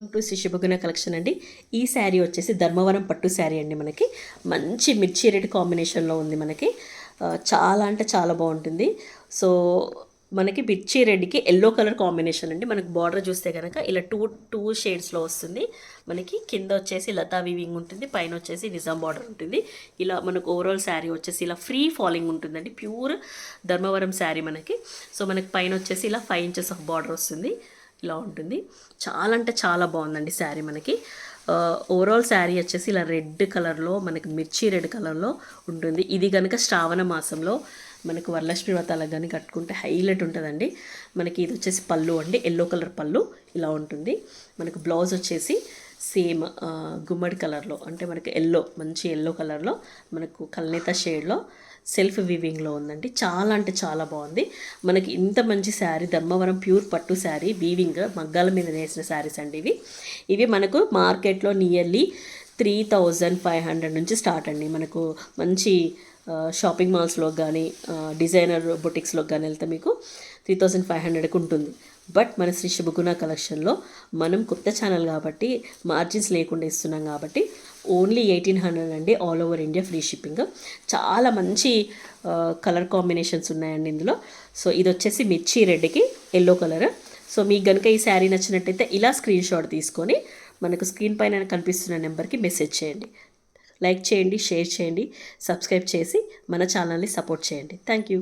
To శిశుభగుణ collection అండి. ఈ శారీ వచ్చేసి ధర్మవరం పట్టు శారీ అండి. మనకి మంచి మిర్చి రెడ్ కాంబినేషన్లో ఉంది. మనకి చాలా అంటే చాలా బాగుంటుంది. సో మనకి మిర్చి రెడ్కి ఎల్లో కలర్ కాంబినేషన్ అండి. మనకి బార్డర్ చూస్తే కనుక ఇలా టూ టూ షేడ్స్లో వస్తుంది. మనకి కింద వచ్చేసి లతా వీవింగ్ ఉంటుంది, పైన వచ్చేసి నిజాం బార్డర్ ఉంటుంది. ఇలా మనకు ఓవరాల్ శారీ వచ్చేసి ఇలా ఫ్రీ ఫాలింగ్ ఉంటుందండి. ప్యూర్ ధర్మవరం శారీ మనకి. సో మనకి పైన వచ్చేసి ఇలా 5 ఇంచెస్ ఆఫ్ బార్డర్ వస్తుంది. ఇలా ఉంటుంది. చాలా అంటే చాలా బాగుందండి శారీ మనకి. ఓవరాల్ శారీ వచ్చేసి ఇలా రెడ్ కలర్లో మనకి మిర్చి రెడ్ కలర్లో ఉంటుంది. ఇది కనుక శ్రావణ మాసంలో మనకు వరలక్ష్మి వ్రతాలకు కానీ కట్టుకుంటే హైలైట్ ఉంటుందండి. మనకి ఇది వచ్చేసి పళ్ళు అండి, ఎల్లో కలర్ పళ్ళు ఇలా ఉంటుంది. మనకు బ్లౌజ్ వచ్చేసి సేమ్ గుమ్మడి కలర్లో, అంటే మనకి ఎల్లో, మంచి ఎల్లో కలర్లో మనకు కల్నేత షేడ్లో సెల్ఫ్ వీవింగ్లో ఉందండి. చాలా అంటే చాలా బాగుంది. మనకి ఇంత మంచి శారీ ధర్మవరం ప్యూర్ పట్టు శారీ వీవింగ్ మగ్గాల మీద నేసిన శారీస్ అండి ఇవి మనకు మార్కెట్లో నియర్లీ 3500 నుంచి స్టార్ట్ అండి. మనకు మంచి షాపింగ్ మాల్స్లో కానీ డిజైనర్ బొటిక్స్లో కానీ వెళ్తే మీకు 3500కి ఉంటుంది. బట్ మన శ్రీ శుభగుణ కలెక్షన్లో మనం కొత్త ఛానల్ కాబట్టి మార్జిన్స్ లేకుండా ఇస్తున్నాం కాబట్టి ఓన్లీ 1800 అండి. All over India free shipping. చాలా మంచి కలర్ కాంబినేషన్స్ ఉన్నాయండి ఇందులో. సో ఇది వచ్చేసి మిర్చి రెడ్కి ఎల్లో కలర్. సో మీకు కనుక ఈ శారీ నచ్చినట్టయితే ఇలా స్క్రీన్ షాట్ తీసుకొని మనకు స్క్రీన్ పైన కనిపిస్తున్న నెంబర్కి మెసేజ్ చేయండి. లైక్ చేయండి, షేర్ చేయండి, సబ్స్క్రైబ్ చేసి మన ఛానల్ని సపోర్ట్ చేయండి. Thank you.